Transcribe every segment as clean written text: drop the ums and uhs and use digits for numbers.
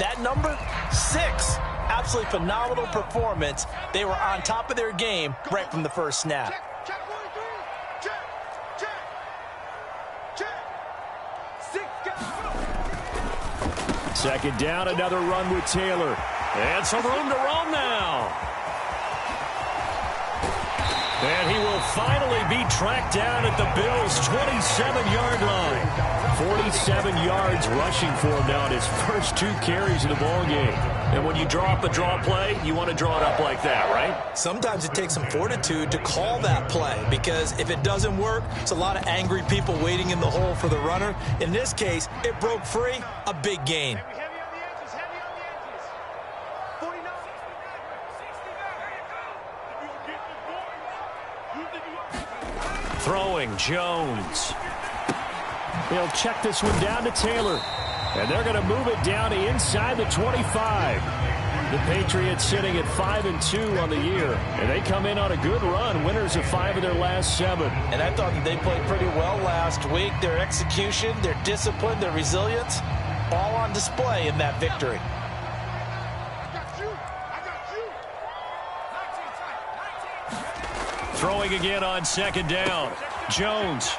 That number, 6. Absolutely phenomenal performance. They were on top of their game right from the first snap. Second down, another run with Taylor. And some room to roam now. And he will finally be tracked down at the Bills' 27-yard line. 47 yards rushing for him now in his first 2 carries of the ballgame. And when you draw up a draw play, you want to draw it up like that, right? Sometimes it takes some fortitude to call that play, because if it doesn't work, it's a lot of angry people waiting in the hole for the runner. In this case, it broke free, a big gain. Throwing, Jones. They'll check this one down to Taylor. And they're going to move it down to inside the 25. The Patriots sitting at 5-2 on the year. And they come in on a good run, winners of 5 of their last 7. And I thought that they played pretty well last week. Their execution, their discipline, their resilience, all on display in that victory. Throwing again on second down. Jones.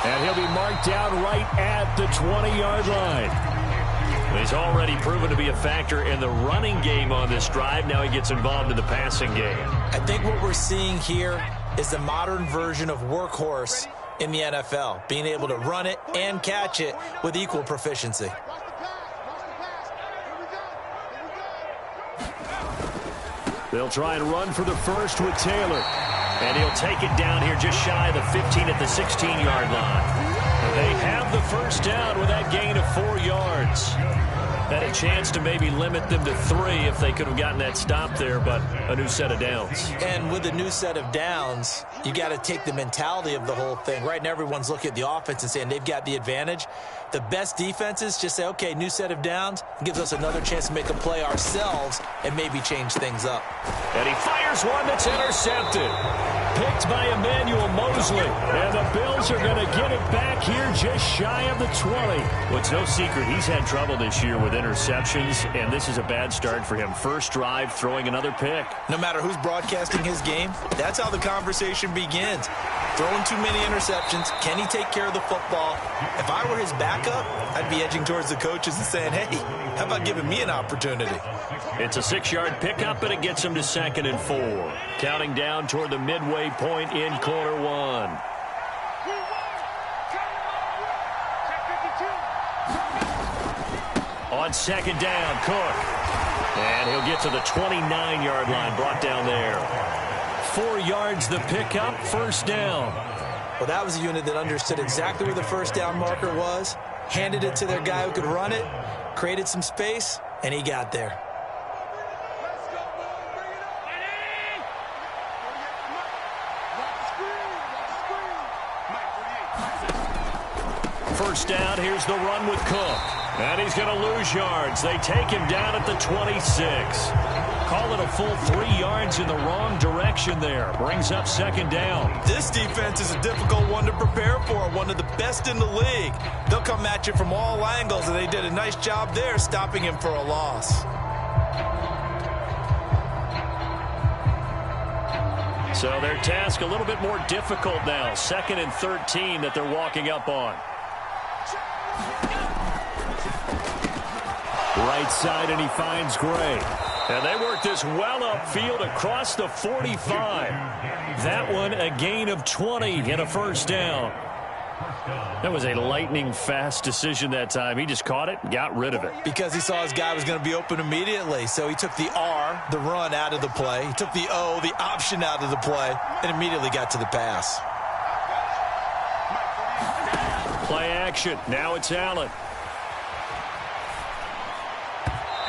And he'll be marked down right at the 20-yard line. He's already proven to be a factor in the running game on this drive. Now he gets involved in the passing game. I think what we're seeing here is the modern version of workhorse in the NFL, being able to run it and catch it with equal proficiency. They'll try and run for the first with Taylor. And he'll take it down here just shy of the 15 at the 16-yard line. They have the first down with that gain of 4 yards. Had a chance to maybe limit them to 3 if they could have gotten that stop there, but a new set of downs. And with a new set of downs, you got to take the mentality of the whole thing. Right now, everyone's looking at the offense and saying they've got the advantage. The best defenses just say, okay, new set of downs. It gives us another chance to make a play ourselves and maybe change things up. And he fires one that's intercepted. Picked by Emmanuel Mosley. And the Bills are going to get it back here just shy of the 20. Well, it's no secret he's had trouble this year with interceptions, and this is a bad start for him. First drive, throwing another pick. No matter who's broadcasting his game, that's how the conversation begins. Throwing too many interceptions. Can he take care of the football? If I were his backup, I'd be edging towards the coaches and saying, hey, how about giving me an opportunity? It's a 6-yard pickup, and it gets him to 2nd and 4. Counting down toward the midway point in quarter 1. On second down, Cook. And he'll get to the 29-yard line, brought down there. 4 yards the pickup, first down. Well, that was a unit that understood exactly where the first down marker was, handed it to their guy who could run it, created some space, and he got there. First down, here's the run with Cook. And he's going to lose yards. They take him down at the 26. Call it a full 3 yards in the wrong direction there. Brings up second down. This defense is a difficult one to prepare for, one of the best in the league. They'll come at you from all angles, and they did a nice job there stopping him for a loss. So their task a little bit more difficult now. 2nd and 13 that they're walking up on. Right side, and he finds Gray. And they work this well upfield across the 45. That one a gain of 20 and a first down. That was a lightning-fast decision that time. He just caught it and got rid of it. Because he saw his guy was going to be open immediately. So he took the R, the run, out of the play. He took the O, the option, out of the play, and immediately got to the pass. Play action. Now it's Allen.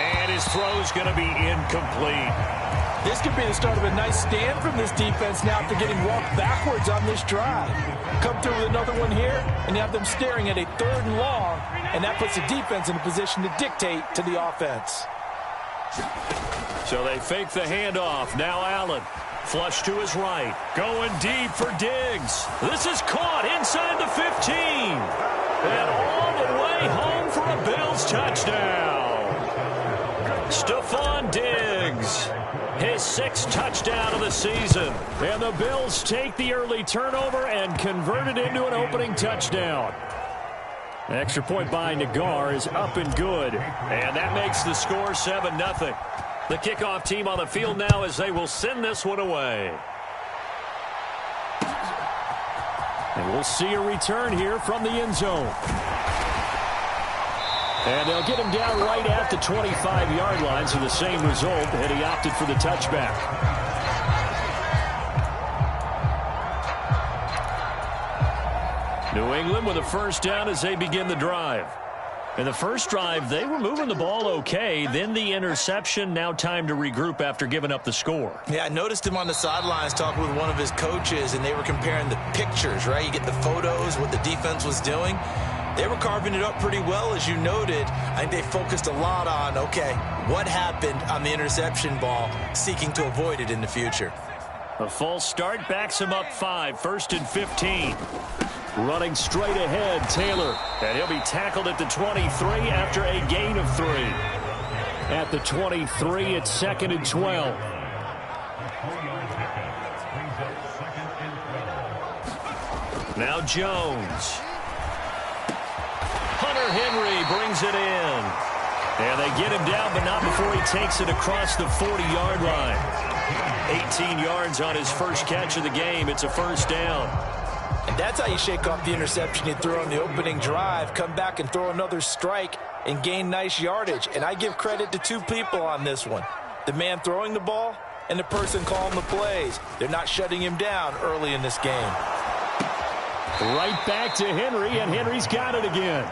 And his throw's going to be incomplete. This could be the start of a nice stand from this defense now after getting walked backwards on this drive. Come through with another one here, and you have them staring at a 3rd and long, and that puts the defense in a position to dictate to the offense. So they fake the handoff. Now Allen. Flush to his right. Going deep for Diggs. This is caught inside the 15. And all the way home for a Bills touchdown. Jones. His 6th touchdown of the season. And the Bills take the early turnover and convert it into an opening touchdown. Extra point by Nagar is up and good. And that makes the score 7-0. The kickoff team on the field now as they will send this one away. And we'll see a return here from the end zone. And they'll get him down right at the 25-yard line, so the same result, and he opted for the touchback. New England with a first down as they begin the drive. In the first drive, they were moving the ball okay. Then the interception, now time to regroup after giving up the score. Yeah, I noticed him on the sidelines talking with one of his coaches, and they were comparing the pictures, right? You get the photos, what the defense was doing. They were carving it up pretty well, as you noted. I think they focused a lot on, okay, what happened on the interception ball, seeking to avoid it in the future. A false start backs him up 5, 1st and 15. Running straight ahead, Taylor. And he'll be tackled at the 23 after a gain of 3. At the 23, it's 2nd and 12. Now Jones. Hunter Henry brings it in. And they get him down, but not before he takes it across the 40-yard line. 18 yards on his first catch of the game. It's a first down. And that's how you shake off the interception you threw on the opening drive. Come back and throw another strike and gain nice yardage. And I give credit to 2 people on this one. The man throwing the ball and the person calling the plays. They're not shutting him down early in this game. Right back to Henry, and Henry's got it again.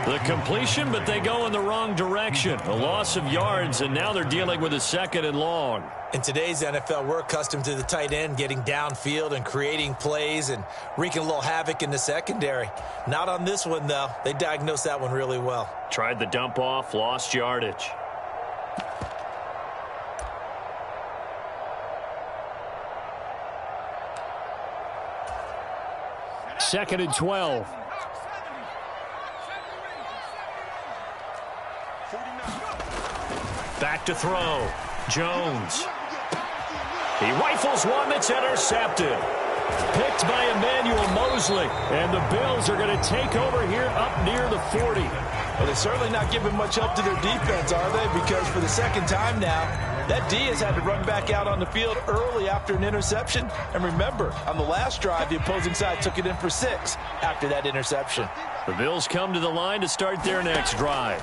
The completion, but they go in the wrong direction. A loss of yards, and now they're dealing with a 2nd and long. In today's NFL, we're accustomed to the tight end getting downfield and creating plays and wreaking a little havoc in the secondary. Not on this one, though. They diagnosed that one really well. Tried the dump off, lost yardage. Second and 12. Back to throw. Jones. He rifles one that's intercepted. Picked by Emmanuel Mosley. And the Bills are going to take over here up near the 40. Well, they're certainly not giving much help to their defense, are they? Because for the second time now, that D has had to run back out on the field early after an interception. And remember, on the last drive, the opposing side took it in for 6 after that interception. The Bills come to the line to start their next drive.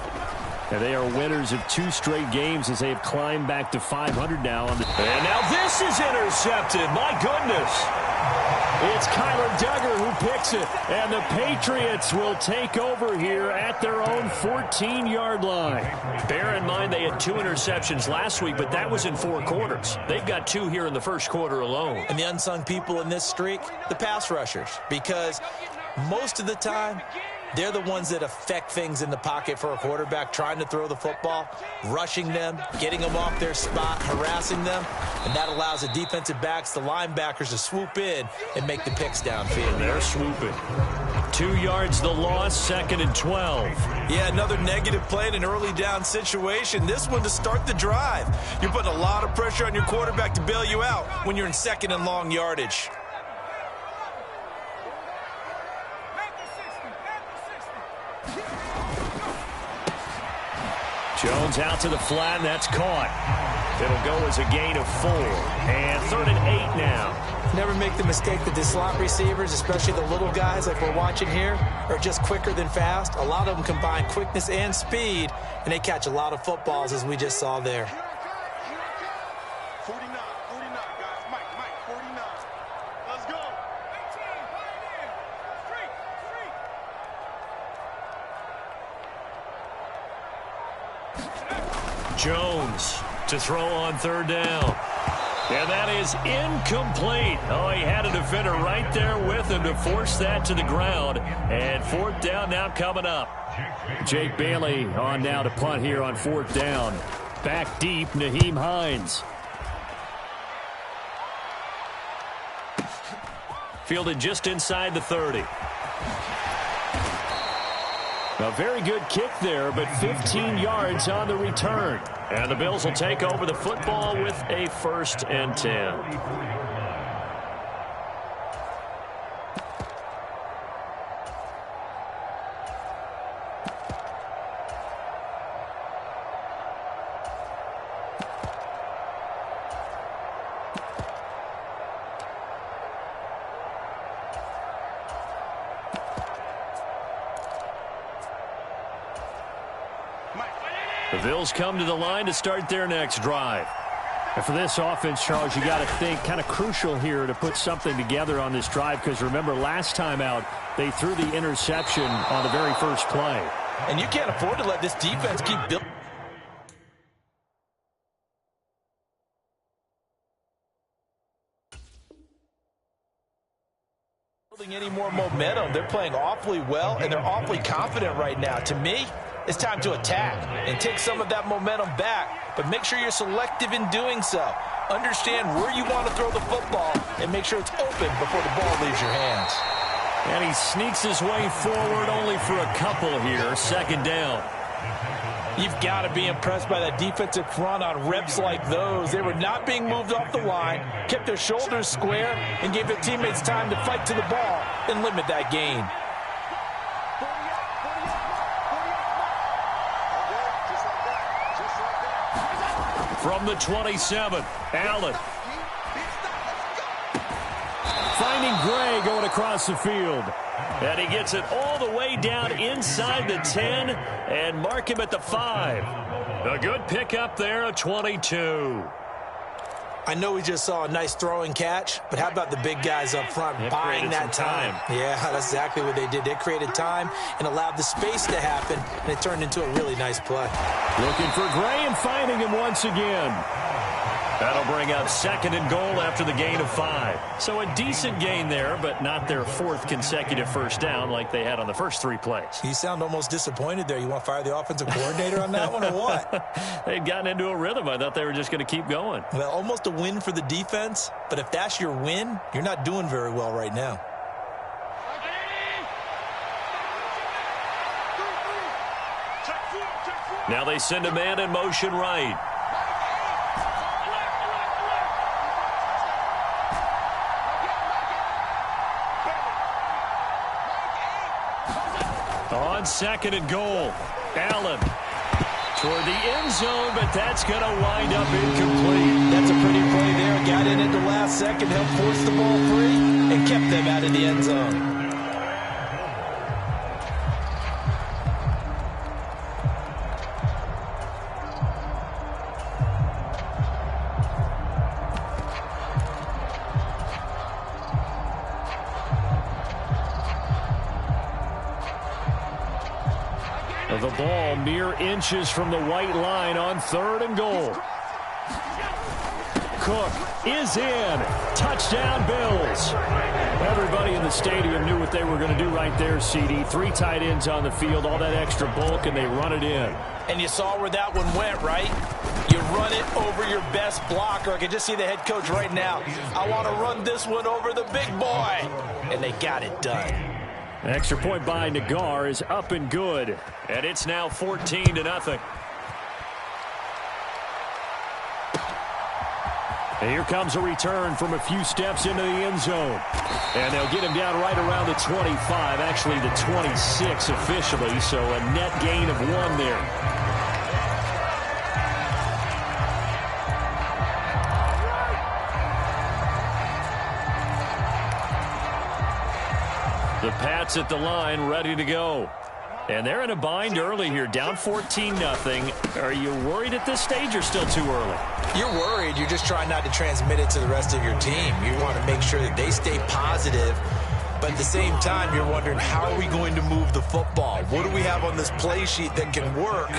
And they are winners of 2 straight games as they have climbed back to 500 now. And now this is intercepted. My goodness. It's Kyler Duggar who picks it. And the Patriots will take over here at their own 14-yard line. Bear in mind they had 2 interceptions last week, but that was in 4 quarters. They've got 2 here in the first quarter alone. And the unsung people in this streak, the pass rushers. Because most of the time, they're the ones that affect things in the pocket for a quarterback, trying to throw the football, rushing them, getting them off their spot, harassing them, and that allows the defensive backs, the linebackers to swoop in and make the picks downfield. They're swooping. 2 yards the loss, 2nd and 12. Yeah, another negative play in an early down situation. This one to start the drive. You're putting a lot of pressure on your quarterback to bail you out when you're in 2nd and long yardage. Jones out to the flat, and that's caught. It'll go as a gain of 4. And 3rd and 8 now. Never make the mistake that the slot receivers, especially the little guys like we're watching here, are just quicker than fast. A lot of them combine quickness and speed, and they catch a lot of footballs, as we just saw there. 49, guys. Mike, 49. Let's go. Jones to throw on 3rd down. And that is incomplete. Oh, he had a defender right there with him to force that to the ground. And 4th down now coming up. Jake Bailey on now to punt here on 4th down. Back deep, Nyheim Hines. Fielded just inside the 30. A very good kick there, but 15 yards on the return. And the Bills will take over the football with a 1st and 10. The Bills come to the line to start their next drive. And for this offense, Charles, you got to think kind of crucial here to put something together on this drive, because remember last time out they threw the interception on the very first play. And you can't afford to let this defense keep building any more momentum. They're playing awfully well, and they're awfully confident right now. To me, it's time to attack and take some of that momentum back, but make sure you're selective in doing so. Understand where you want to throw the football and make sure it's open before the ball leaves your hands. And he sneaks his way forward only for a couple here. 2nd down. You've got to be impressed by that defensive front on reps like those. They were not being moved off the line, kept their shoulders square, and gave their teammates time to fight to the ball and limit that gain. From the 27, Allen. Finding Gray going across the field. And he gets it all the way down inside the 10 and mark him at the 5. A good pickup there, a 22. I know we just saw a nice throwing catch, but how about the big guys up front buying that time? Yeah, that's exactly what they did. They created time and allowed the space to happen, and it turned into a really nice play. Looking for Gray and finding him once again. That'll bring up 2nd and goal after the gain of 5. So a decent gain there, but not their 4th consecutive first down like they had on the first 3 plays. You sound almost disappointed there. You want to fire the offensive coordinator on that one or what? They'd gotten into a rhythm. I thought they were just going to keep going. Well, almost a win for the defense, but if that's your win, you're not doing very well right now. Now they send a man in motion right. On 2nd and goal, Allen toward the end zone, but that's going to wind up incomplete. That's a pretty play there. Got in at the last second, helped force the ball free, and kept them out of the end zone. The ball mere inches from the white line on 3rd and goal. Cook is in. Touchdown, Bills. Everybody in the stadium knew what they were going to do right there, CD. 3 tight ends on the field, all that extra bulk, and they run it in. And you saw where that one went, right? You run it over your best blocker. I can just see the head coach right now. I want to run this one over the big boy. And they got it done. Extra point by Nagar is up and good. And it's now 14-0. And here comes a return from a few steps into the end zone. And they'll get him down right around the 25, actually the 26 officially, so a net gain of 1 there. The Pats at the line, ready to go. And they're in a bind early here, down 14-0. Are you worried at this stage or still too early? You're worried. You're just trying not to transmit it to the rest of your team. You want to make sure that they stay positive. But at the same time, you're wondering, how are we going to move the football? What do we have on this play sheet that can work?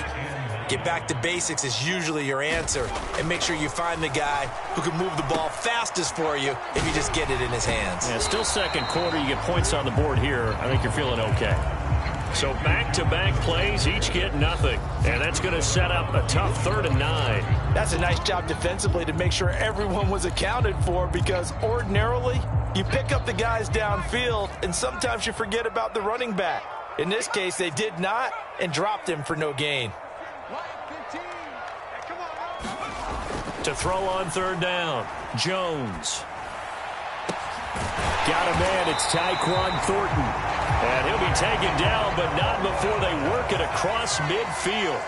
Get back to basics is usually your answer. And make sure you find the guy who can move the ball fastest for you if you just get it in his hands. Yeah, still 2nd quarter. You get points on the board here. I think you're feeling okay. So back-to-back plays, each get nothing. And that's going to set up a tough 3rd and 9. That's a nice job defensively to make sure everyone was accounted for, because ordinarily you pick up the guys downfield and sometimes you forget about the running back. In this case, they did not and dropped him for no gain. To throw on third down, Jones. Got a man, it's Tyquan Thornton. And he'll be taken down, but not before they work it across midfield.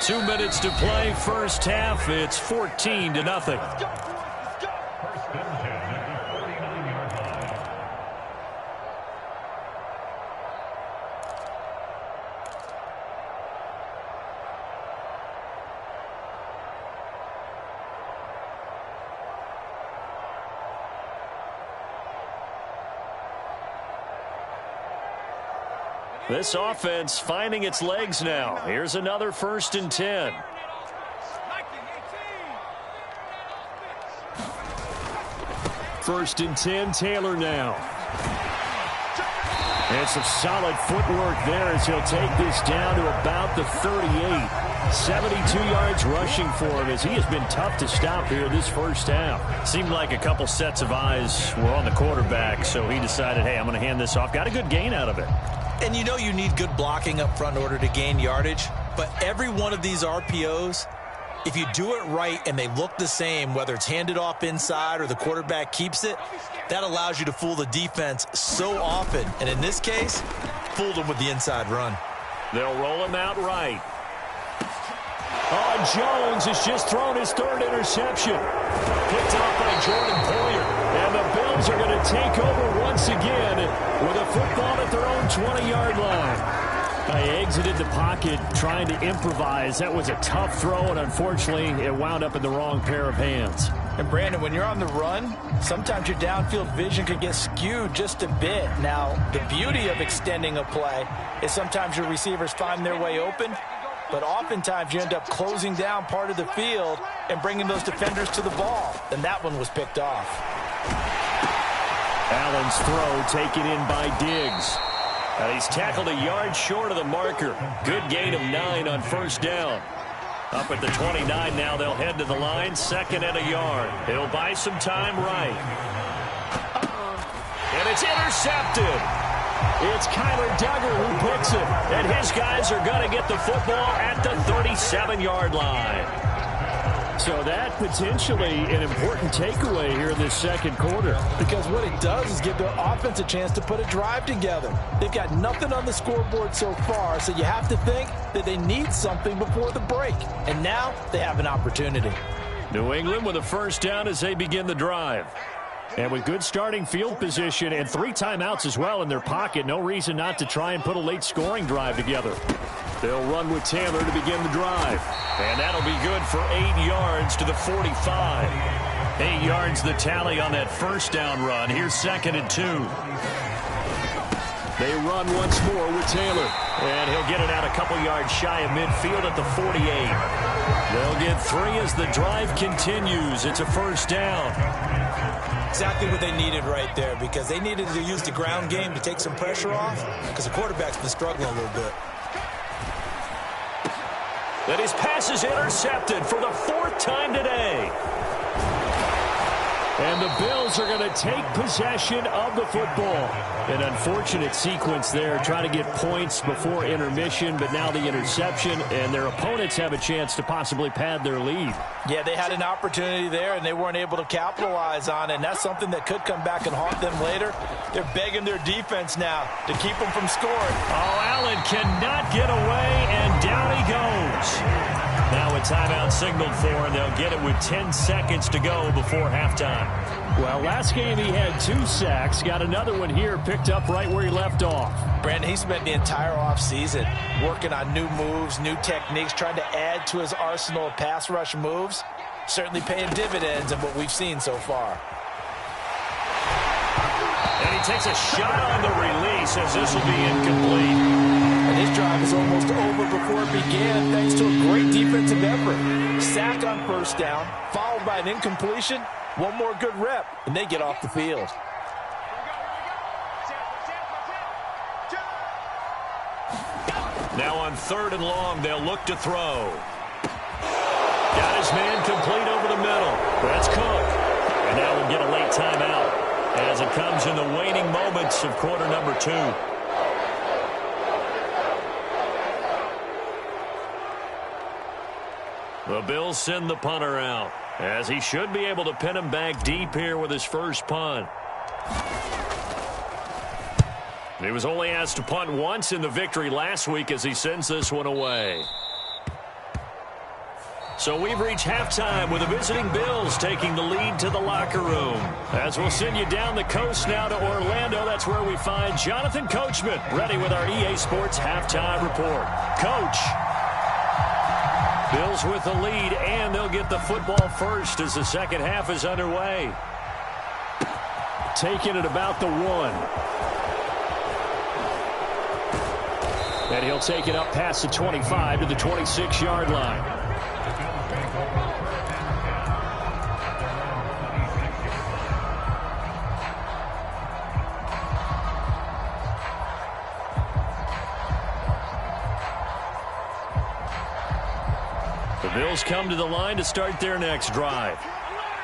2 minutes to play, first half. It's 14-0. This offense finding its legs now. Here's another 1st and 10. First and 10, Taylor now. And some solid footwork there as he'll take this down to about the 38. 72 yards rushing for him as he has been tough to stop here this first half. Seemed like a couple sets of eyes were on the quarterback, so he decided, hey, I'm going to hand this off. Got a good gain out of it. And you know you need good blocking up front in order to gain yardage, but every one of these RPOs, if you do it right and they look the same, whether it's handed off inside or the quarterback keeps it, that allows you to fool the defense so often. And in this case, fooled them with the inside run. They'll roll him out right. Oh, Jones has just thrown his 3rd interception. Picked off by Jordan Poyer. And the Bills are going to take over once again with a football at their own 20-yard line. They exited the pocket trying to improvise. That was a tough throw, and unfortunately, it wound up in the wrong pair of hands. And, Brandon, when you're on the run, sometimes your downfield vision can get skewed just a bit. Now, the beauty of extending a play is sometimes your receivers find their way open, but oftentimes you end up closing down part of the field and bringing those defenders to the ball. And that one was picked off. Allen's throw taken in by Diggs. And he's tackled a yard short of the marker. Good gain of 9 on first down. Up at the 29 now, they'll head to the line, 2nd and a yard. He'll buy some time right. And it's intercepted. It's Kyler Duggar who picks it. And his guys are going to get the football at the 37-yard line. So that potentially an important takeaway here in this second quarter. Because what it does is give their offense a chance to put a drive together. They've got nothing on the scoreboard so far, so you have to think that they need something before the break. And now they have an opportunity. New England with a first down as they begin the drive. And with good starting field position and 3 timeouts as well in their pocket, no reason not to try and put a late scoring drive together. They'll run with Taylor to begin the drive. And that'll be good for 8 yards to the 45. 8 yards the tally on that first down run. Here's 2nd and 2. They run once more with Taylor. And he'll get it out a couple yards shy of midfield at the 48. They'll get 3 as the drive continues. It's a first down. Exactly what they needed right there, because they needed to use the ground game to take some pressure off, because the quarterback's been struggling a little bit. And his pass is intercepted for the 4th time today. And the Bills are going to take possession of the football. An unfortunate sequence there, trying to get points before intermission, but now the interception, and their opponents have a chance to possibly pad their lead. Yeah, they had an opportunity there, and they weren't able to capitalize on it, and that's something that could come back and haunt them later. They're begging their defense now to keep them from scoring. Oh, Allen cannot get away, and down he goes. Now a timeout signaled for, and they'll get it with 10 seconds to go before halftime. Well, last game he had 2 sacks. Got another one here, picked up right where he left off. Brandon, he spent the entire offseason working on new moves, new techniques, trying to add to his arsenal of pass rush moves. Certainly paying dividends in what we've seen so far. And he takes a shot on the release as this will be incomplete. And his drive is almost over before it began thanks to a great defensive effort. Sack on first down, followed by an incompletion. One more good rep, and they get off the field. Now on 3rd and long, they'll look to throw. Got his man complete over the middle. That's Cook. And now we'll get a late timeout. as it comes in the waning moments of quarter number 2. The Bills send the punter out, as he should be able to pin him back deep here with his first punt. He was only asked to punt once in the victory last week as he sends this one away. So we've reached halftime with the visiting Bills taking the lead to the locker room. As we'll send you down the coast now to Orlando, that's where we find Jonathan Coachman ready with our EA Sports halftime report. Coach. Bills with the lead, and they'll get the football first as the second half is underway. Taking it about the 1. And he'll take it up past the 25 to the 26-yard line. The Bills come to the line to start their next drive.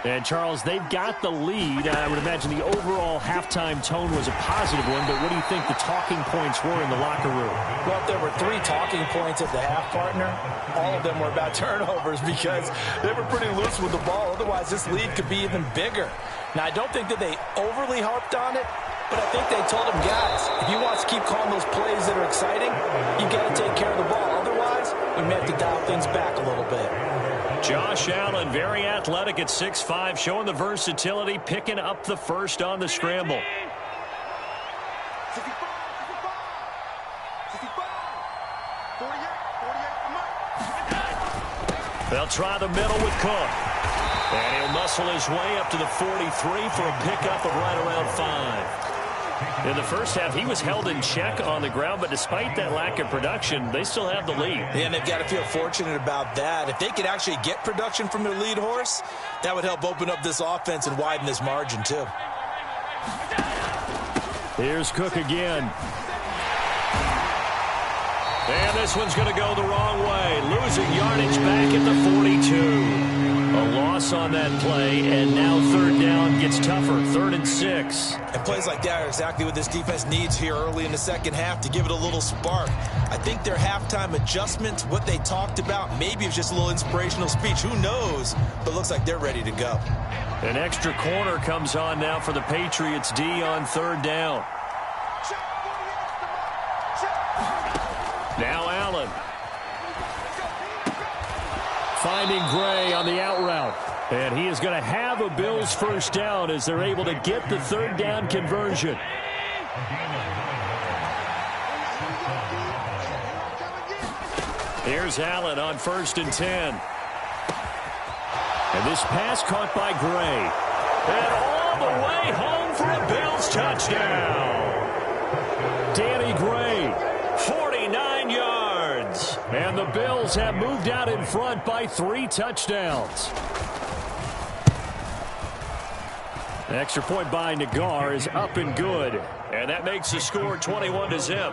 And, Charles, they've got the lead. I would imagine the overall halftime tone was a positive one, but what do you think the talking points were in the locker room? Well, if there were 3 talking points at the half, partner, all of them were about turnovers because they were pretty loose with the ball. Otherwise, this lead could be even bigger. Now, I don't think that they overly harped on it, but I think they told them, guys, if you want to keep calling those plays that are exciting, you've got to take care of the ball. Otherwise, we may have to dial things back a little bit. Josh Allen, very athletic at 6'5", showing the versatility, picking up the first on the scramble. They'll try the middle with Cook. And he'll muscle his way up to the 43 for a pickup of right around 5. In the first half, he was held in check on the ground, but despite that lack of production, they still have the lead. Yeah, and they've got to feel fortunate about that. If they could actually get production from their lead horse, that would help open up this offense and widen this margin, too. Here's Cook again. And this one's going to go the wrong way. Losing yardage back at the 42. A loss on that play, and now third down gets tougher. 3rd and 6. And plays like that are exactly what this defense needs here early in the second half to give it a little spark. I think their halftime adjustment, what they talked about, maybe it's just a little inspirational speech. Who knows? But it looks like they're ready to go. An extra corner comes on now for the Patriots D on 3rd down. Now Allen. Finding Gray on the out route. And he is going to have a Bills first down as they're able to get the 3rd down conversion. Here's Allen on 1st and 10. And this pass caught by Gray. And all the way home for a Bills touchdown. Danny Gray. 49 yards. And the Bills have moved out in front by 3 touchdowns. An extra point by Nagar is up and good. And that makes the score 21-0.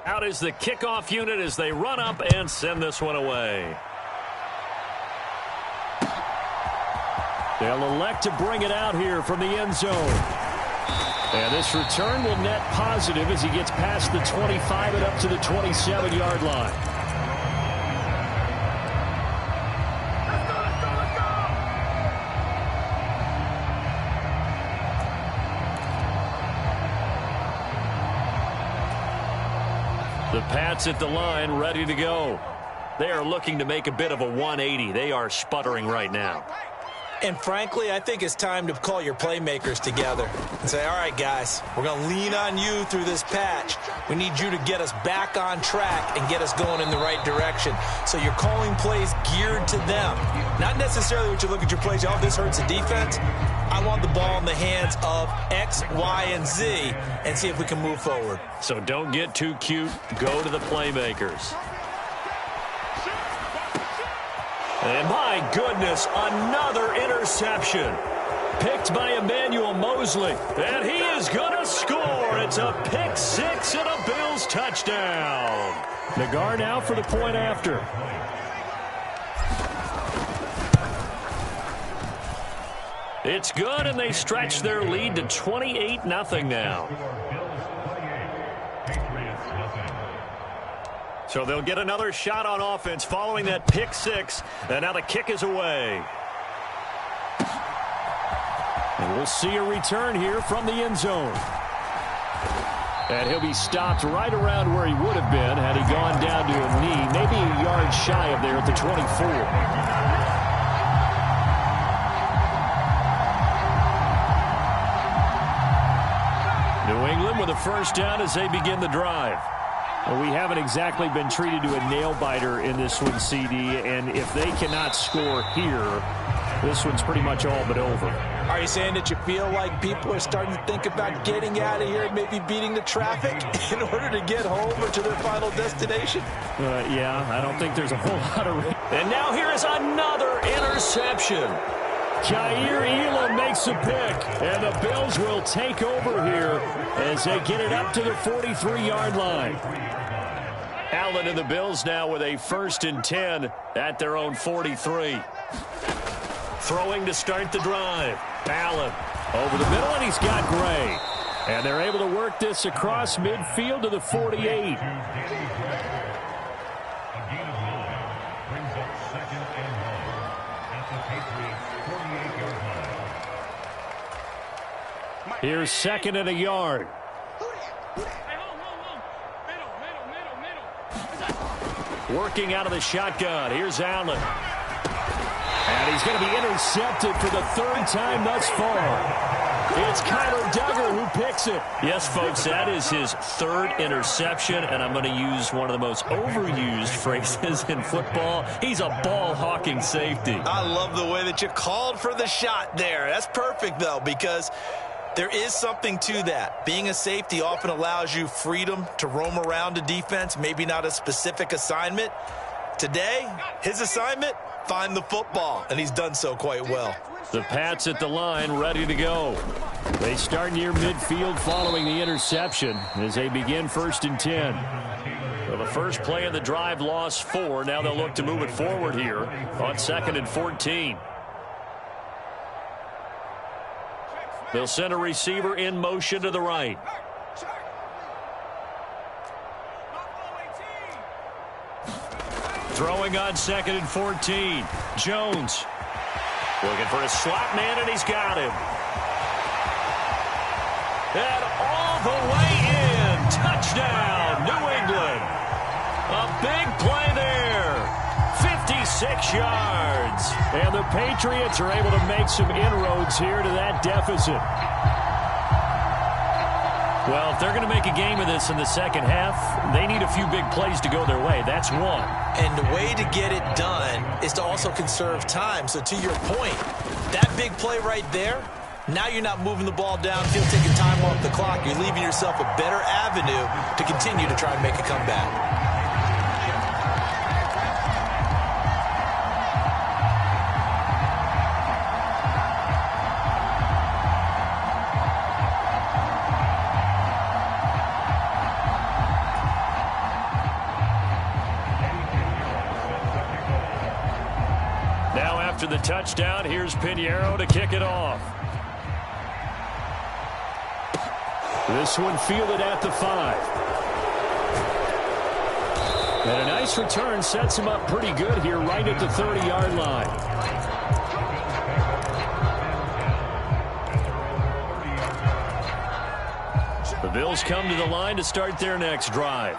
Out is the kickoff unit as they run up and send this one away. They'll elect to bring it out here from the end zone. And this return will net positive as he gets past the 25 and up to the 27-yard line. The Pats at the line, ready to go. They are looking to make a bit of a 180. They are sputtering right now. And frankly, I think it's time to call your playmakers together and say, all right, guys, we're going to lean on you through this patch. We need you to get us back on track and get us going in the right direction. So you're calling plays geared to them. Not necessarily what you look at your plays, oh, this hurts the defense. I want the ball in the hands of X, Y, and Z and see if we can move forward. So don't get too cute. Go to the playmakers. And my goodness, another interception. Picked by Emmanuel Mosley. And he is going to score. It's a pick six and a Bills touchdown. Nagar now for the point after. It's good, and they stretch their lead to 28-0 now. So they'll get another shot on offense following that pick six. And now the kick is away. And we'll see a return here from the end zone. And he'll be stopped right around where he would have been had he gone down to a knee, maybe a yard shy of there at the 24. New England with a first down as they begin the drive. Well, we haven't exactly been treated to a nail-biter in this one, CD, and if they cannot score here, this one's pretty much all but over. Are you saying that you feel like people are starting to think about getting out of here, maybe beating the traffic in order to get home or to their final destination? Yeah, I don't think there's a whole lot of... And now here is another interception. Jair Elam makes a pick, and the Bills will take over here as they get it up to the 43-yard line. Allen and the Bills now with a 1st and 10 at their own 43. Throwing to start the drive. Allen over the middle, and he's got Gray. And they're able to work this across midfield to the 48. Here's 2nd and a yard. Working out of the shotgun. Here's Allen. And he's going to be intercepted for the 3rd time thus far. It's Kyler Duggar who picks it. Yes, folks, that is his 3rd interception, and I'm going to use one of the most overused phrases in football. He's a ball-hawking safety. I love the way that you called for the shot there. That's perfect, though, because there is something to that. Being a safety often allows you freedom to roam around a defense, maybe not a specific assignment. Today, his assignment, find the football, and he's done so quite well. The Pats at the line, ready to go. They start near midfield following the interception as they begin 1st and 10. Well, the first play of the drive lost 4. Now they'll look to move it forward here on 2nd and 14. They'll send a receiver in motion to the right. Throwing on 2nd and 14. Jones looking for a slot man, and he's got him. And all the way in. Touchdown, New England. A big play there. 56 yards. And the Patriots are able to make some inroads here to that deficit. Well, if they're going to make a game of this in the second half, they need a few big plays to go their way. That's one. And the way to get it done is to also conserve time. So to your point, that big play right there, now you're not moving the ball downfield, taking time off the clock. You're leaving yourself a better avenue to continue to try and make a comeback. After the touchdown, here's Pinheiro to kick it off. This one fielded at the 5. And a nice return sets him up pretty good here right at the 30-yard line. The Bills come to the line to start their next drive.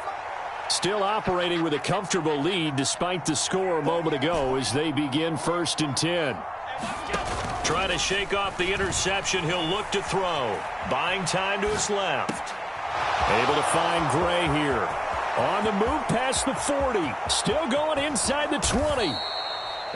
Still operating with a comfortable lead despite the score a moment ago as they begin 1st and 10. Trying to shake off the interception. He'll look to throw. Buying time to his left. Able to find Gray here. On the move past the 40. Still going inside the 20.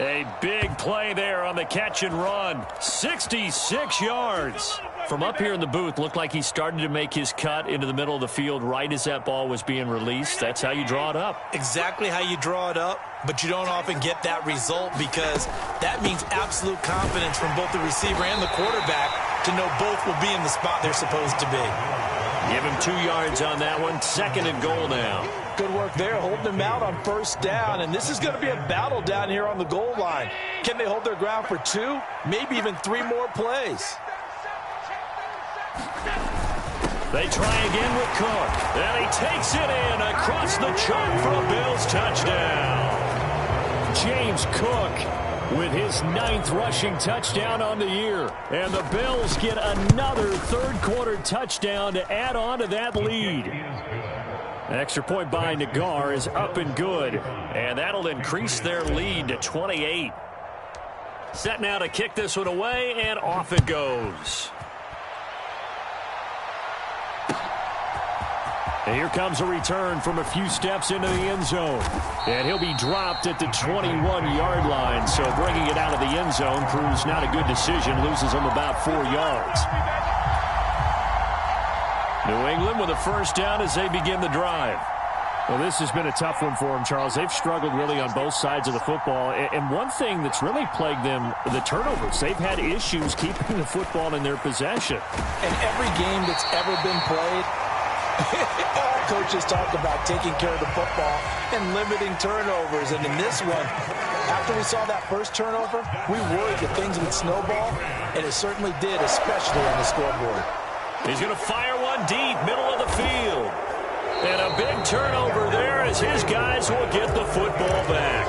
A big play there on the catch and run. 66 yards. From up here in the booth, looked like he started to make his cut into the middle of the field right as that ball was being released. That's how you draw it up. Exactly how you draw it up. but you don't often get that result because that means absolute confidence from both the receiver and the quarterback to know both will be in the spot they're supposed to be. Give him 2 yards on that one. 2nd and goal now. Good work there, holding them out on 1st down, and this is going to be a battle down here on the goal line. Can they hold their ground for 2, maybe even 3 more plays? They try again with Cook, and he takes it in across the chalk for a Bills touchdown. James Cook with his 9th rushing touchdown on the year. And the Bills get another third-quarter touchdown to add on to that lead. An extra point by Nagar is up and good. And that'll increase their lead to 28. Set now to kick this one away, and off it goes. And here comes a return from a few steps into the end zone. And he'll be dropped at the 21-yard line. So bringing it out of the end zone proves not a good decision. Loses him about 4 yards. New England with a 1st down as they begin the drive. Well, this has been a tough one for them, Charles. They've struggled really on both sides of the football. And one thing that's really plagued them, the turnovers. They've had issues keeping the football in their possession. In every game that's ever been played, all coaches talk about taking care of the football and limiting turnovers. And in this one, after we saw that first turnover, we worried that things would snowball, and it certainly did, especially on the scoreboard. He's going to fire one deep, middle of the field. And a big turnover there as his guys will get the football back.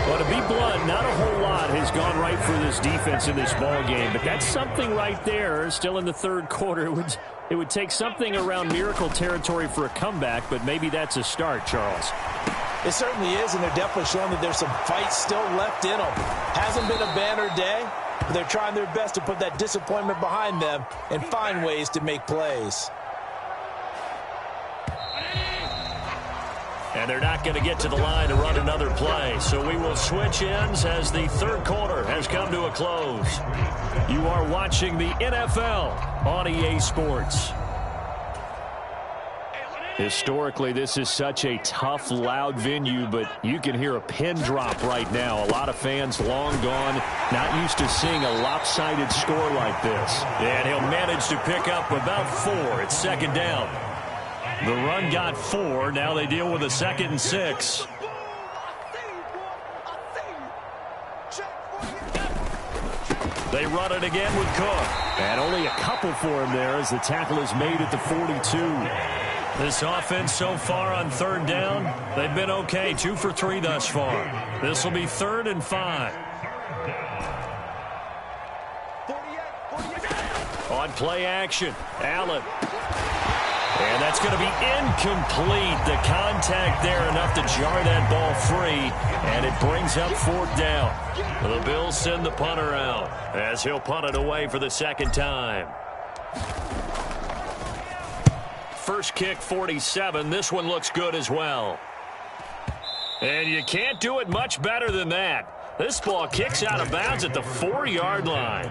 Well, to be blunt, not a whole lot has gone right for this defense in this ball game, but that's something right there. Still in the 3rd quarter, it would take something around miracle territory for a comeback, but maybe that's a start, Charles. It certainly is, and they're definitely showing that there's some fight still left in them. Hasn't been a banner day, but they're trying their best to put that disappointment behind them and find ways to make plays. And they're not going to get to the line to run another play. So we will switch ends as the 3rd quarter has come to a close. You are watching the NFL on EA Sports. Historically, this is such a tough, loud venue, but you can hear a pin drop right now. A lot of fans long gone, not used to seeing a lopsided score like this. And he'll manage to pick up about 4. It's 2nd down. The run got 4. Now they deal with a 2nd and 6. They run it again with Cook. And only a couple for him there as the tackle is made at the 42. This offense so far on 3rd down, they've been okay. 2 for 3 thus far. This will be 3rd and 5. On play action, Allen. And that's going to be incomplete. The contact there enough to jar that ball free. And it brings up 4th down. The Bills send the punter out as he'll punt it away for the 2nd time. First kick, 47. This one looks good as well. And you can't do it much better than that. This ball kicks out of bounds at the 4-yard line.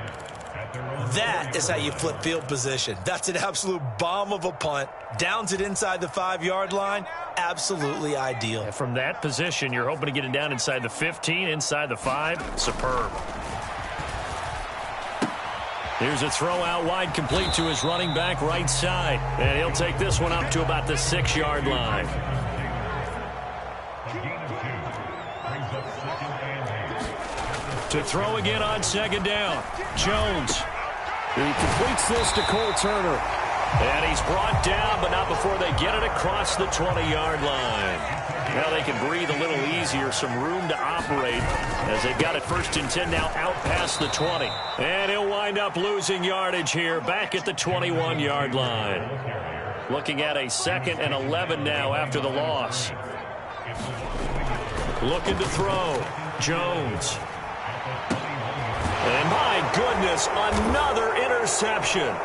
That is how you flip field position. That's an absolute bomb of a punt. Downs it inside the 5-yard line. Absolutely ideal. And from that position, you're hoping to get it down inside the 15, inside the 5. Superb. Here's a throw out wide, complete to his running back right side. And he'll take this one up to about the 6-yard line. To throw again on 2nd down. Jones. He completes this to Cole Turner. And he's brought down, but not before they get it across the 20-yard line. Now they can breathe a little easier, some room to operate as they've got it 1st and 10 now out past the 20. And he'll wind up losing yardage here back at the 21-yard line. Looking at a 2nd and 11 now after the loss. Looking to throw. Jones. And my goodness, another interception.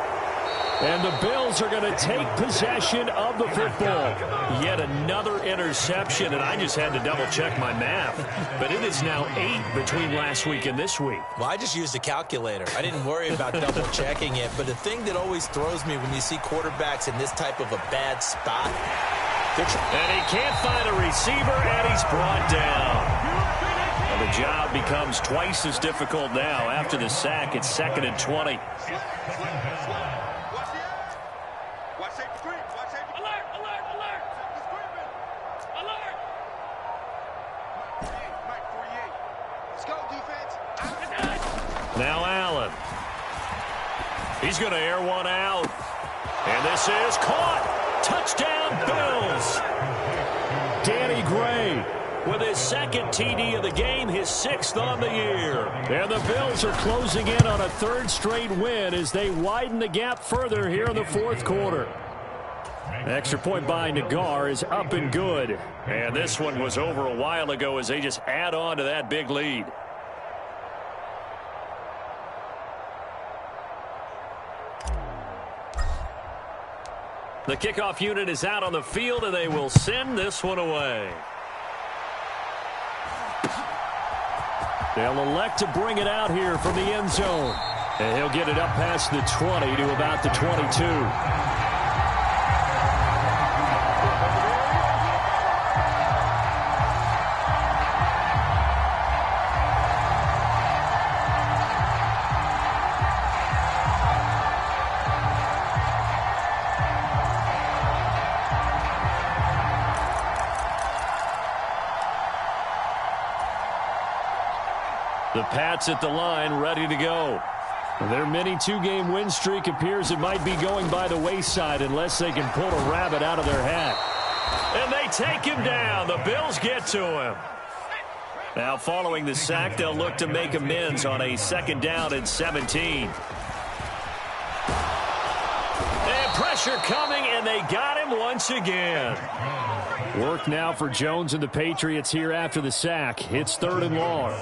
And the Bills are going to take possession of the football. Yet another interception, and I just had to double-check my math. But it is now 8 between last week and this week. Well, I just used a calculator. I didn't worry about double-checking it. But the thing that always throws me when you see quarterbacks in this type of a bad spot, And he can't find a receiver, and he's brought down. Well, the job becomes twice as difficult now. After the sack, it's 2nd and 20. Now Allen. He's going to air one out. And this is caught. Touchdown, Bills. Danny Gray with his 2nd TD of the game, his 6th on the year. And the Bills are closing in on a 3rd straight win as they widen the gap further here in the 4th quarter. Extra point by Nagar is up and good. And this one was over a while ago as they just add on to that big lead. The kickoff unit is out on the field, and they will send this one away. They'll elect to bring it out here from the end zone. And he'll get it up past the 20 to about the 22. The Pats at the line, ready to go. Their mini 2-game win streak appears it might be going by the wayside unless they can pull a rabbit out of their hat. And they take him down. The Bills get to him. Now following the sack, they'll look to make amends on a 2nd down and 17. And pressure coming, and they got him once again. Work now for Jones and the Patriots here after the sack. It's 3rd and long.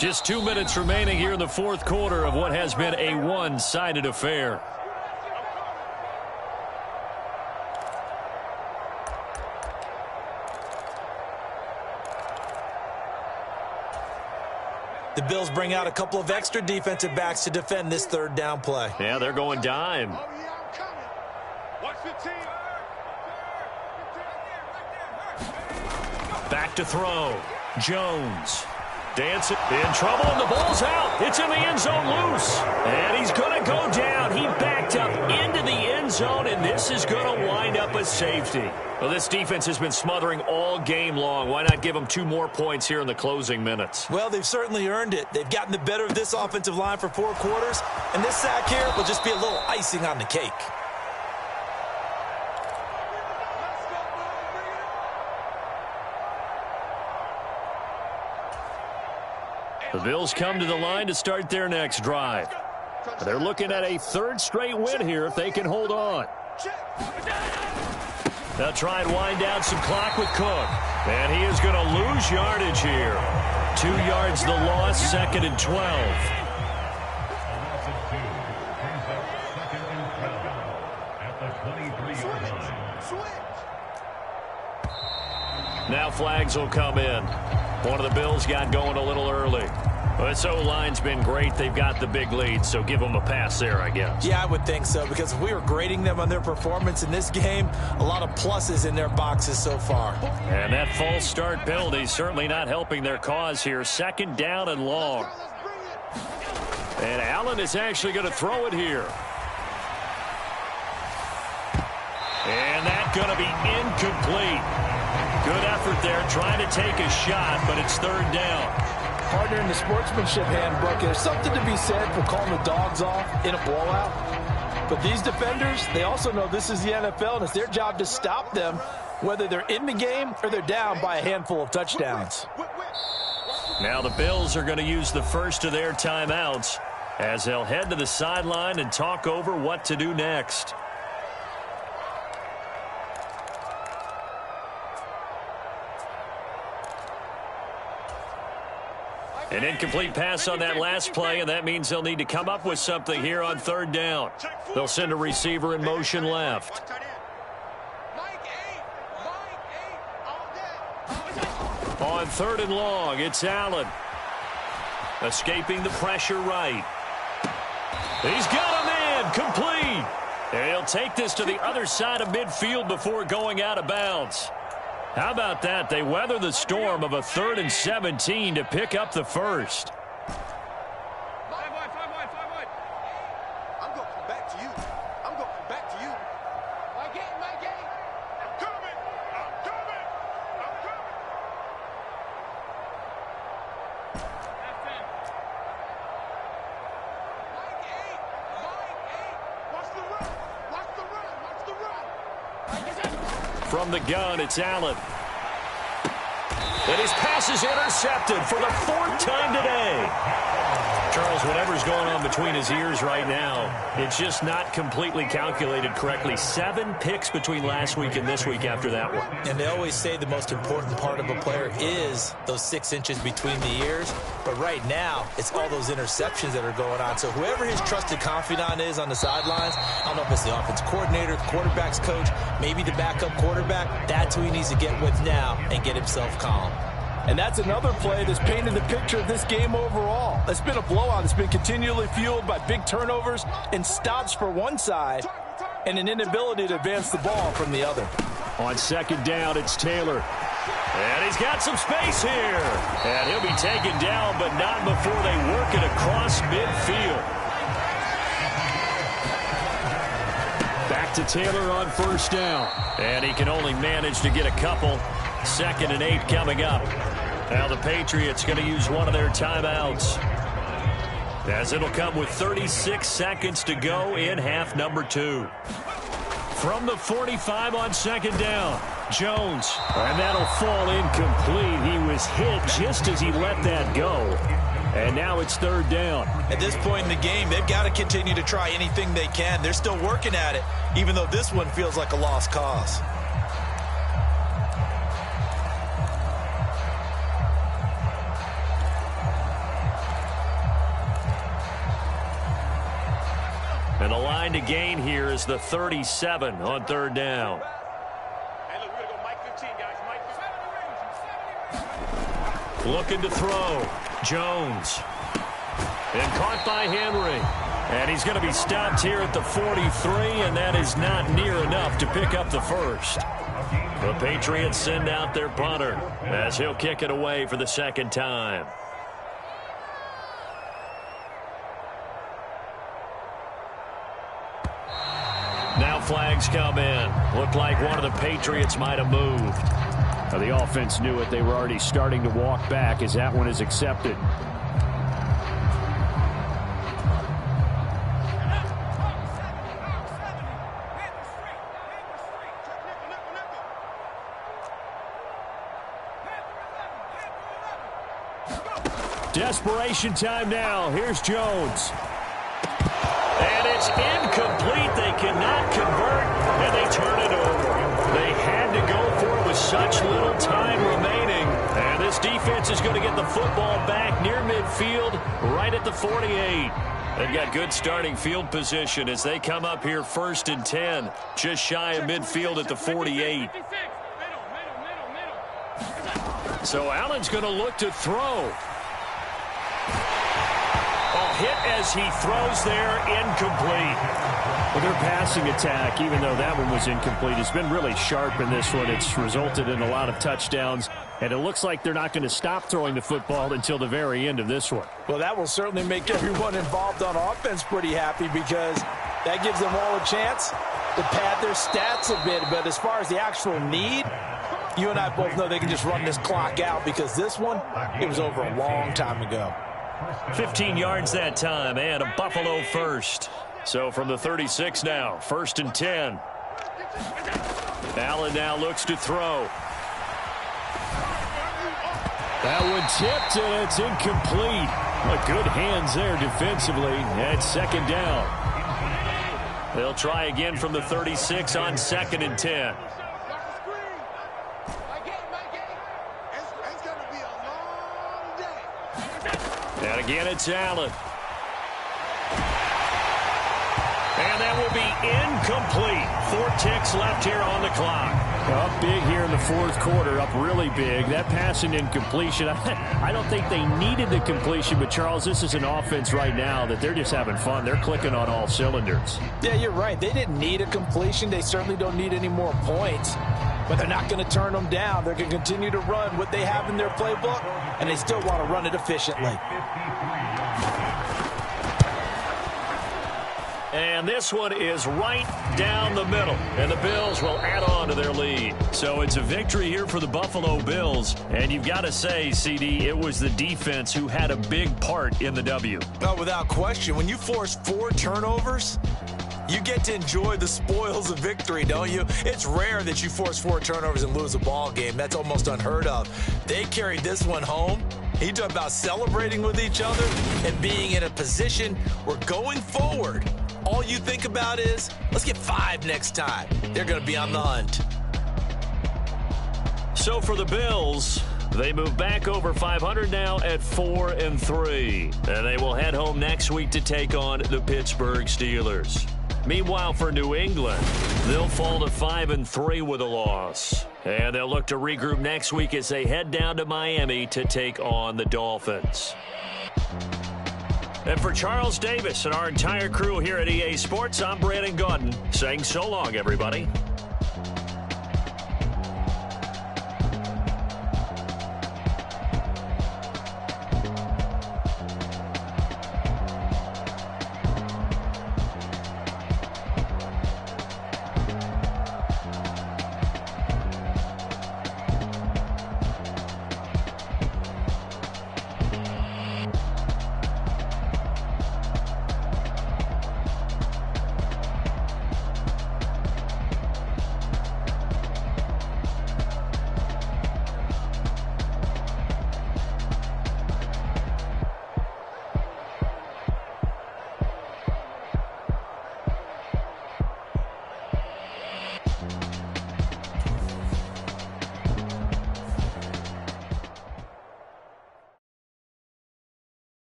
Just 2 minutes remaining here in the 4th quarter of what has been a one-sided affair. The Bills bring out a couple of extra defensive backs to defend this 3rd down play. Yeah, they're going dime. Back to throw. Jones. Dancing in trouble, and the ball's out. It's in the end zone loose. And he's going to go down. He backed up into the end zone, and this is going to wind up a safety. Well, this defense has been smothering all game long. Why not give them 2 more points here in the closing minutes? Well, they've certainly earned it. They've gotten the better of this offensive line for 4 quarters, and this sack here will just be a little icing on the cake. The Bills come to the line to start their next drive. They're looking at a 3rd straight win here if they can hold on. They'll try and wind down some clock with Cook. And he is going to lose yardage here. 2 yards the loss, 2nd and 12. Now flags will come in. One of the Bills got going a little early. Well, this O-line's been great. They've got the big lead, so give them a pass there, I guess. Yeah, I would think so, because if we were grading them on their performance in this game, a lot of pluses in their boxes so far. And that false start penalty certainly not helping their cause here. 2nd down and long. And Allen is actually going to throw it here. And that's going to be incomplete. Good effort there, trying to take a shot, but it's 3rd down. Partner, in the sportsmanship handbook, there's something to be said for calling the dogs off in a blowout. But these defenders, they also know this is the NFL, and it's their job to stop them, whether they're in the game or they're down by a handful of touchdowns. Now the Bills are going to use the first of their timeouts as they'll head to the sideline and talk over what to do next. An incomplete pass on that last play, and that means they'll need to come up with something here on 3rd down. They'll send a receiver in motion left. On 3rd and long, it's Allen. Escaping the pressure right. He's got him in. Complete. And he'll take this to the other side of midfield before going out of bounds. How about that? They weather the storm of a 3rd and 17 to pick up the first. From the gun, it's Allen. And his pass is intercepted for the 4th time today. Charles, whatever's going on between his ears right now, it's just not completely calculated correctly. 7 picks between last week and this week after that one. And they always say the most important part of a player is those 6 inches between the ears. But right now, it's all those interceptions that are going on. So whoever his trusted confidant is on the sidelines, I don't know if it's the offense coordinator, the quarterback's coach, maybe the backup quarterback, that's who he needs to get with now and get himself calm. And that's another play that's painted the picture of this game overall. It's been a blowout. It's been continually fueled by big turnovers and stops for one side and an inability to advance the ball from the other. On 2nd down, it's Taylor. And he's got some space here. And he'll be taken down, but not before they work it across midfield. Back to Taylor on 1st down. And he can only manage to get a couple. 2nd and 8 coming up. Now the Patriots going to use one of their timeouts, as it'll come with 36 seconds to go in half number 2. From the 45 on 2nd down, Jones. And that'll fall incomplete. He was hit just as he let that go. And now it's 3rd down. At this point in the game, they've got to continue to try anything they can. They're still working at it, even though this one feels like a lost cause. And the line to gain here is the 37 on 3rd down. Hey, look, we're going to go Mike 15, guys. Mike 15. Looking to throw. Jones. And caught by Henry. And he's going to be stopped here at the 43, and that is not near enough to pick up the first. The Patriots send out their punter as he'll kick it away for the 2nd time. Now flags come in. Looked like one of the Patriots might have moved. Now the offense knew it. They were already starting to walk back as that one is accepted. Desperation time now. Here's Jones. And it's incomplete. They cannot convert, and they turn it over. They had to go for it with such little time remaining. And this defense is going to get the football back near midfield, right at the 48. They've got good starting field position as they come up here 1st and 10, just shy of midfield at the 48. So Allen's going to look to throw. Hit as he throws there, incomplete. Well, their passing attack, even though that one was incomplete, has been really sharp in this one. It's resulted in a lot of touchdowns, and it looks like they're not going to stop throwing the football until the very end of this one. Well, that will certainly make everyone involved on offense pretty happy because that gives them all a chance to pad their stats a bit. But as far as the actual need, you and I both know they can just run this clock out because this one, it was over a long time ago. 15 yards that time, and a Buffalo first. So from the 36 now, 1st and 10. Allen now looks to throw. That one tipped, and it's incomplete. But good hands there defensively at 2nd down. They'll try again from the 36 on 2nd and 10. And again, it's Allen. And that will be incomplete. 4 ticks left here on the clock. Up big here in the fourth quarter, up really big. That passing incompletion, I don't think they needed the completion, but Charles, this is an offense right now that they're just having fun. They're clicking on all cylinders. Yeah, you're right. They didn't need a completion. They certainly don't need any more points, but they're not going to turn them down. They're going to continue to run what they have in their playbook, and they still want to run it efficiently. And this one is right down the middle, and the Bills will add on to their lead. So it's a victory here for the Buffalo Bills, and you've got to say, CD, it was the defense who had a big part in the W. No, without question. When you force 4 turnovers, you get to enjoy the spoils of victory, don't you? It's rare that you force 4 turnovers and lose a ball game. That's almost unheard of. They carried this one home. You talk about celebrating with each other and being in a position where going forward, all you think about is, let's get 5 next time. They're going to be on the hunt. So for the Bills, they move back over 500 now at 4-3. And they will head home next week to take on the Pittsburgh Steelers. Meanwhile, for New England, they'll fall to 5-3 with a loss. And they'll look to regroup next week as they head down to Miami to take on the Dolphins. And for Charles Davis and our entire crew here at EA Sports, I'm Brandon Gaudin saying so long, everybody.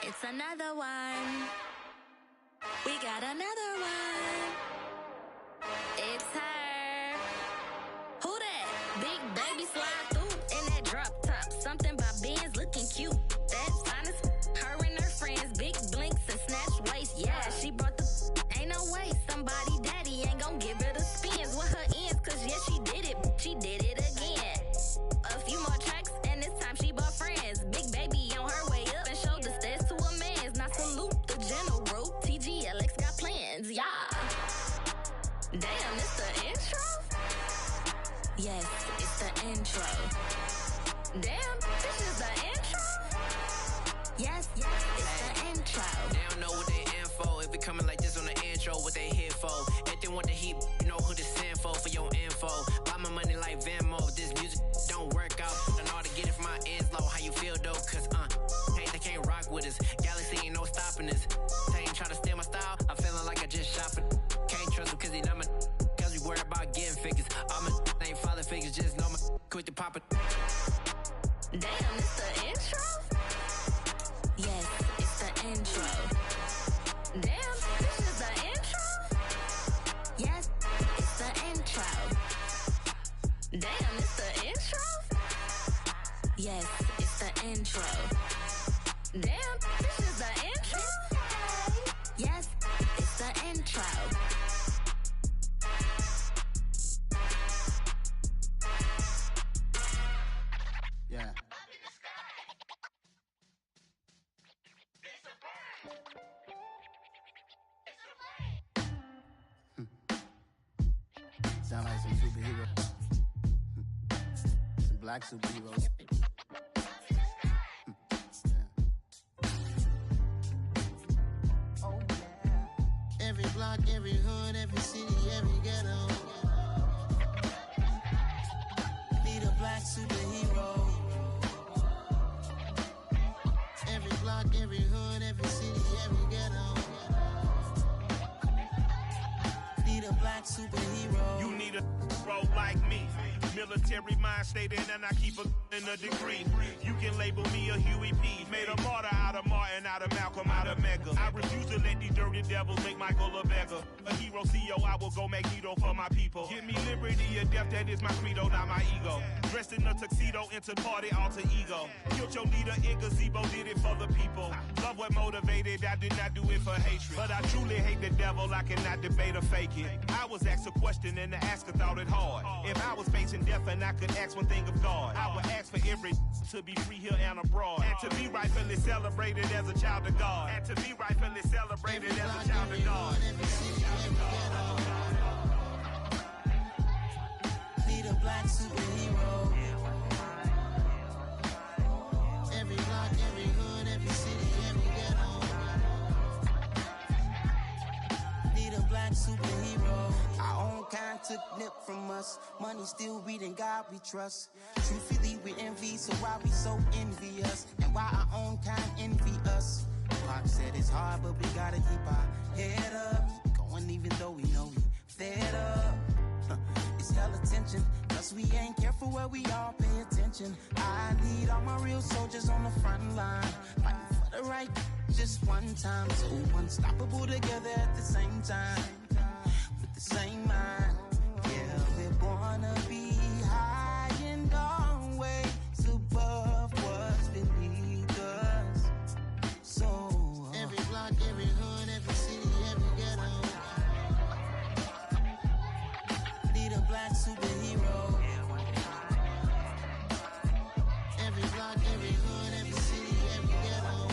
It's another one. We got another one. It's her. Who that? Big baby slide through in that drop top. Something by Benz looking cute. That's honest. Her and her friends, big blinks and snatch waist. Yeah, she brought the. Ain't no way somebody daddy ain't gon' give her the spins with her ends. Cause yeah, she did it. She did it again. A few more tracks and this time she bought friends. Big baby on her way up and showed the stairs to a man's. Now salute the general. TGLX got plans, yeah. Damn, it's the intro? Yes, it's the intro. Damn, this is the intro? Yes, it's the intro. They don't know what they in for. If it coming like this on the intro, what they here for? If they want the heat, you know who to send for your info. Buy my money like Venmo. This music don't work out. I know how to get it from my ends low. How you feel though? Cause hey, they can't rock with us. Galaxy ain't no stopping us. They ain't try to steal my style. I'm feeling like I just shot it. Can't trust them cause they not my. Cause we worried about getting figures. All my ain't father figures. Just know my quit the pop it. Damn, it's the intro? Yes, it's the intro. Damn, this is the intro? Yes, it's the intro. Damn, it's the intro? Yes, it's the intro. Damn, this is the intro? Yes, it's the intro. Yeah. Sound like some superheroes. Some black superheroes. Oh, yeah. Every block, every hood, every city, every ghetto. Need a black superhero. Every block, every hood, every city, every ghetto. Need a black superhero. You need a hero like me. Military mind stated, and I keep in a degree. You can label me a Huey P. Made a martyr out of Martin, out of Malcolm, out of Mega. I refuse to let these dirty devils make Michael a beggar. A hero CEO, I will go Magneto for my people. Give me liberty or death, that is my credo, not my ego. Dressed in a tuxedo, into party, alter ego. Killed your leader in gazebo, did it for the people. Love what motivated, I did not do it for hatred. But I truly hate the devil, I cannot debate or fake it. I was asked a question and the asker thought it hard. If I was facing death and I could ask one thing of God, I would ask for every to be free here and abroad. And to be rightfully celebrated as a child of God. And to be rightfully celebrated as a child of God. Need a black superhero. Every block, every hood, every city, every ghetto. Need a black superhero. Our own kind took nip from us. Money still reading, God we trust. Truthfully we envy, so why we so envious? And why our own kind envy us? Pac said it's hard, but we gotta keep our head up. Going even though we know we fed up. It's hella tension, cause we ain't careful where we all pay attention. I need all my real soldiers on the front line, fighting for the right just one time. So unstoppable together at the same time, with the same mind. Yeah, we're born to be high and always above what's beneath us. So every block, every hood, every city, every ghetto. Need a black superhero. Every block, every hood, every city, every ghetto.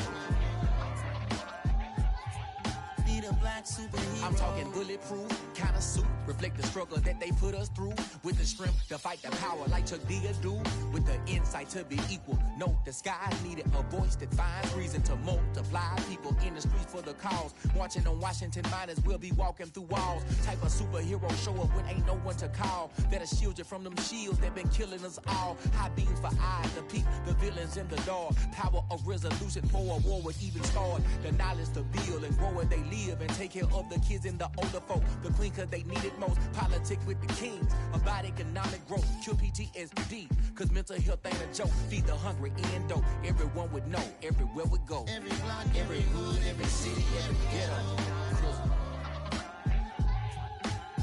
Need a black superhero. I'm talking bulletproof kind of suit, reflect the struggle that they put us through. With the strength to fight the power like Chuck D do. With the insight to be equal. No disguise needed, a voice that finds reason to multiply. People in the streets for the cause. Marching on Washington, might as well be walking through walls. Type of superhero show up when ain't no one to call. That'll shield you from them shields that been killing us all. High beams for eyes to peek the villains in the dark. Power of resolution for a war would even start. The knowledge to build and grow where they live and take care of the kids and the older folk. The clean cause they need it most. Politics with the kings. About economic growth. Cure PTSD. Cause mental health ain't a joke. Feed the hungry and dope. Everyone would know. Everywhere we go. Every block, Every hood, every city, every ghetto.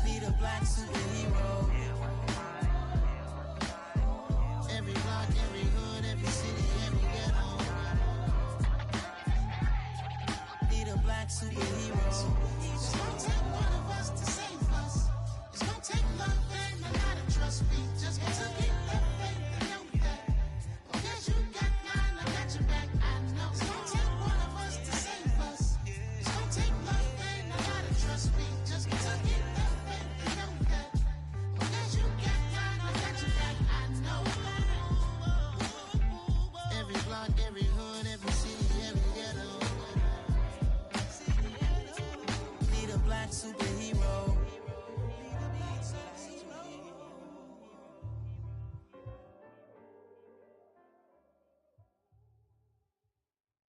Need a black superhero. Every block, every hood, every city, every ghetto. Need a black superhero. It's gonna take one of us to save us. It's gonna take love and a lot of trust. We just gotta keep that faith and know that. Oh, yes, you got mine, I got your back, I know. It's gonna take one of us to save us. It's gonna take love and a lot of trust. We just gotta keep that faith and know that. Oh, yes, you got mine, I got your back, I know. Every block, every hood, every city, every ghetto. Need a black superhero.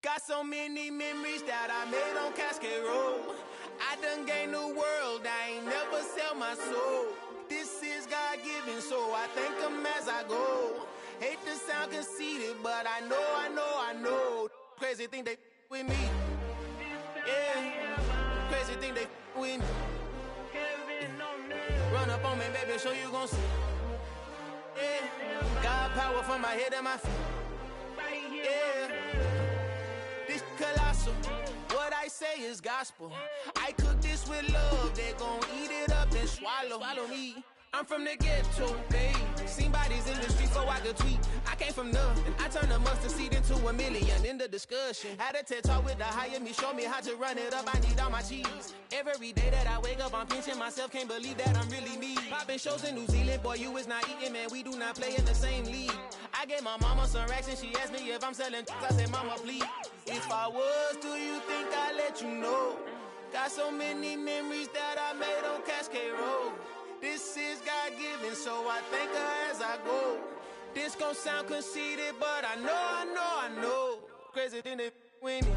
Got so many memories that I made on Cascade Road. I done gained the world, I ain't never sell my soul. This is God-given, so I thank him as I go. Hate to sound conceited, but I know. Crazy thing they with me. Yeah, crazy thing they with me. Run up on me, baby, show you gon' see. Yeah, God power from my head and my feet. Yeah. This colossal, what I say is gospel. I cook this with love, they gon' eat it up and swallow me. I'm from the ghetto, babe. Seen bodies in the street so I could tweet. I came from nothing, I turned a mustard seed into a million. In the discussion, had a TED talk with the higher me, show me how to run it up, I need all my cheese. Every day that I wake up, I'm pinching myself, can't believe that I'm really me. Popping shows in New Zealand, boy, you is not eating, man, we do not play in the same league. I gave my mama some racks and she asked me if I'm selling, I said, mama, please. If I was, do you think I'd let you know? Got so many memories that I made on Cascade Road. This is God-given, so I thank her as I go. This gon' sound conceited, but I know. Crazy thing they with me.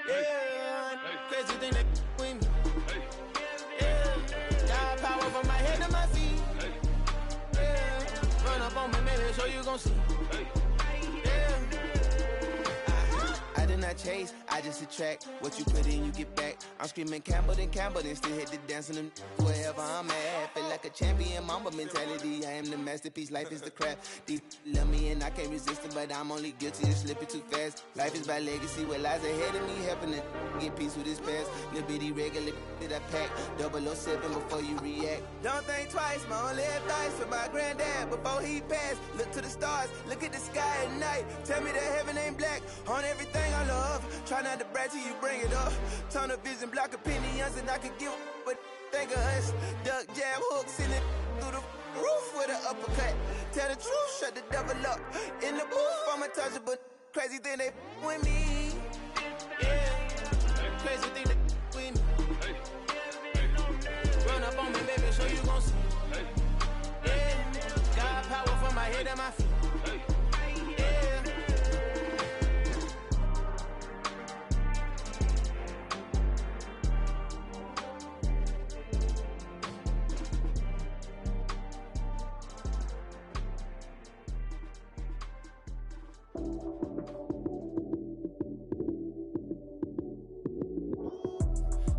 Yeah, crazy thing they with me. Yeah, got power from my head to my feet. on me, baby, so you gon' see. Yeah. I do not chase, I just attract. What you put in, you get back. I'm screaming Campbell, then still hit the dance and them wherever I'm at. Feel like a champion, mamba mentality. I am the masterpiece, life is the craft. Deep love me and I can't resist it, but I'm only guilty of slipping too fast. Life is by legacy, what lies ahead of me, helping to get peace with this past. Little bitty regular that I pack, 007 before you react. Don't think twice, my only advice for my granddad before he passed. Look to the stars, look at the sky at night. Tell me that heaven ain't black on everything I love. Try not to brag till you bring it up. Tunnel vision, block opinions, and I could give but think of us. Duck jab hooks in it through the roof with an uppercut. Tell the truth, shut the devil up. In the booth, I'm untouchable. Crazy thing they with me. Yeah, crazy thing they with me. Run up on me, baby, so you gon' see. Yeah, got power from my head and my feet. Yeah.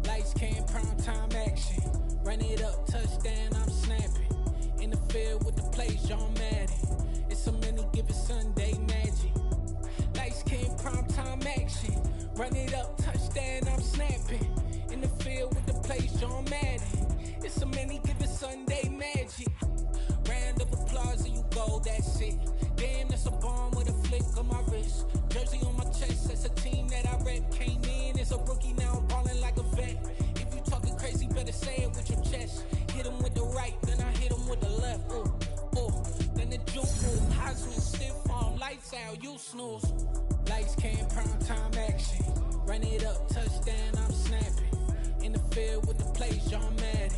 Lights came, prime time action. Run it up, touchdown, I'm snapping. In the field with the plays, John Madden. It's so many, give it Sunday magic. Lights came, prime time action. Run it up, touchdown, I'm snapping. In the field with the plays, John Madden. It's so many, give it Sunday magic. Round of applause and you go, that's it. Damn, that's a bomb with a flick on my wrist. Jersey on my chest, that's a team that I rep. Came in as a rookie, now I'm ballin' like a vet. If you talking crazy, better say it with your chest. Hit him with the right, then I hit him with the left. Ooh, ooh, then the juke move. Hazu, stiff arm, lights out, you snooze. Lights came, prime time action. Run it up, touchdown, I'm snapping. In the field with the plays, John Madden.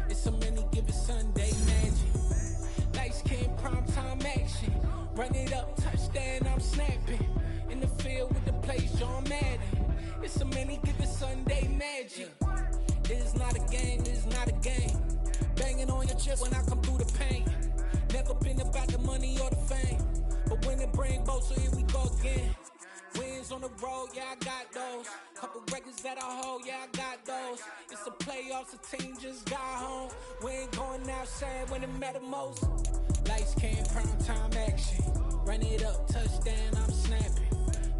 It's so many, give it Sunday magic. Lights came, prime time action. Run it up, touchdown, I'm snapping. In the field with the plays, John Madden. It's so many, give it Sunday magic. This is not a game, this is not a game. Banging on your chest when I come through the pain. Never been about the money or the fame. But when it bring both, so here we go again. Wins on the road, yeah, I got those. Couple records that I hold, yeah, I got those. It's the playoffs, the team just got home. We ain't going outside when it matter most. Lights came, prime time action. Run it up, touchdown, I'm snapping.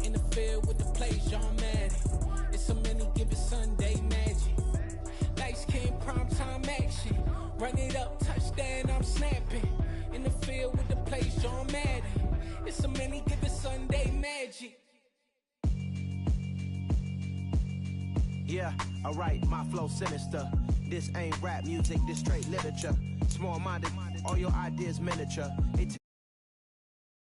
In the field with the plays, John Madden. It's so many, give it Sunday magic. Lights came, prime time action. Run it up, touchdown, I'm snapping. In the field with the plays, John Madden. It's so many, give it Sunday magic. Yeah, alright, my flow sinister. This ain't rap music, this straight literature. Small-minded, all your ideas miniature.